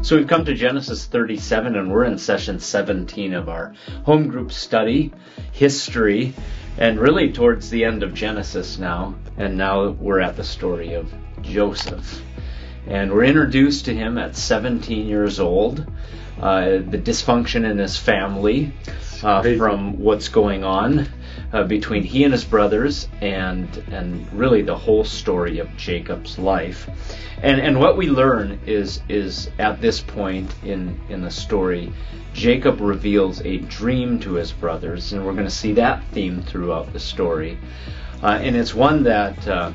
So we've come to Genesis 37, and we're in session 17 of our home group study, history, and really towards the end of Genesis now. And now we're at the story of Joseph. And we're introduced to him at 17 years old, the dysfunction in his family from what's going on between he and his brothers, and really the whole story of Jacob's life. And what we learn is at this point in the story, Jacob reveals a dream to his brothers, and we're going to see that theme throughout the story. And it's one that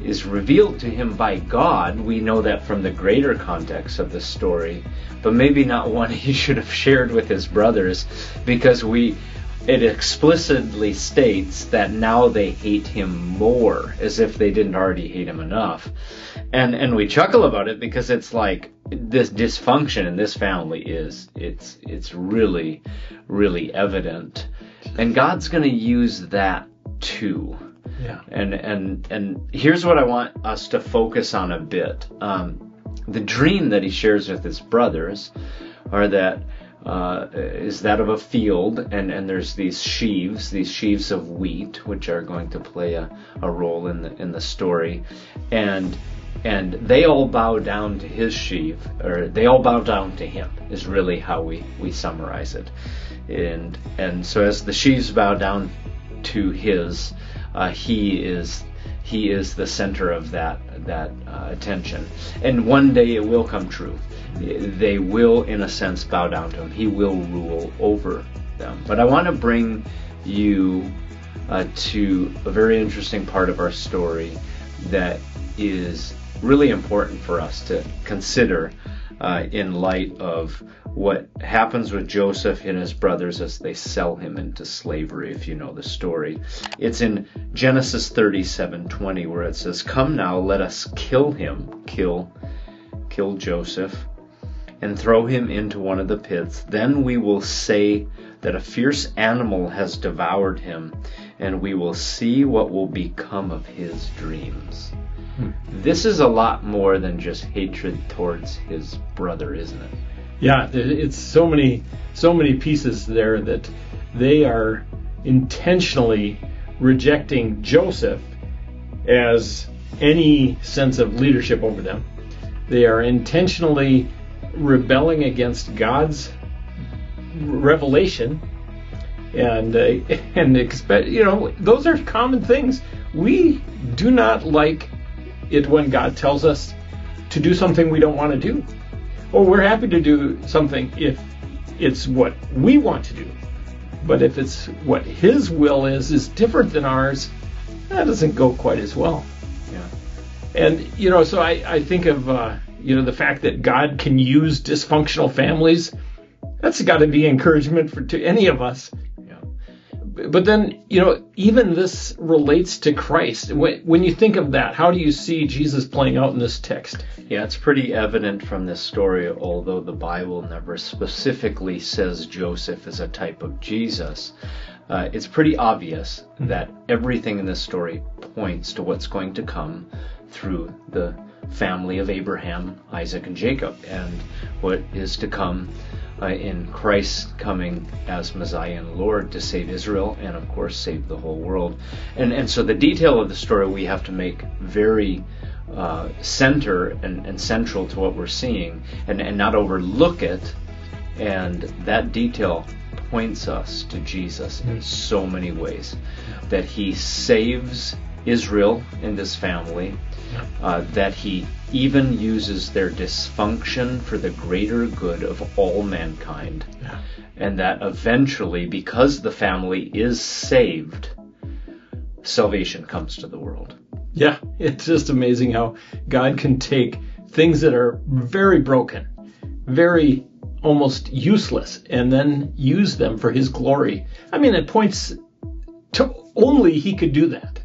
is revealed to him by God. We know that from the greater context of the story, but maybe not one he should have shared with his brothers, because it explicitly states that now they hate him more, as if they didn't already hate him enough. And we chuckle about it because it's like this dysfunction in this family it's really, really evident. And God's going to use that too. Yeah. And here's what I want us to focus on a bit. The dream that he shares with his brothers is that of a field, and there's these sheaves of wheat, which are going to play a role in the story, and they all bow down to his sheaf, or they all bow down to him, is really how we summarize it. And so as the sheaves bow down to his, he is the center of that attention. And one day it will come true. They will, in a sense, bow down to him. He will rule over them. But I want to bring you to a very interesting part of our story that is really important for us to consider in light of what happens with Joseph and his brothers as they sell him into slavery, if you know the story. It's in Genesis 37:20, where it says, "Come now, let us kill him," kill Joseph, "and throw him into one of the pits. Then we will say that a fierce animal has devoured him, and we will see what will become of his dreams." This is a lot more than just hatred towards his brother, isn't it? Yeah, it's so many pieces there that they are intentionally rejecting Joseph as any sense of leadership over them. They are intentionally rebelling against God's revelation, and expect, those are common things. We do not like it when God tells us to do something we don't want to do. Or we're happy to do something if it's what we want to do. But if it's what his will is different than ours, that doesn't go quite as well. Yeah. And, so I think of, the fact that God can use dysfunctional families. That's got to be encouragement to any of us. But then, even this relates to Christ. When you think of that, how do you see Jesus playing out in this text? Yeah, it's pretty evident from this story, although the Bible never specifically says Joseph is a type of Jesus. It's pretty obvious that everything in this story points to what's going to come through the family of Abraham, Isaac, and Jacob, and what is to come in Christ coming as Messiah and Lord to save Israel and, of course, save the whole world. And so the detail of the story we have to make very center and central to what we're seeing, and not overlook it. And that detail points us to Jesus in so many ways, that he saves Israel and his family, that he even uses their dysfunction for the greater good of all mankind, and that eventually, because the family is saved, salvation comes to the world. Yeah, it's just amazing how God can take things that are very broken, very almost useless, and then use them for his glory. I mean, it points to only he could do that.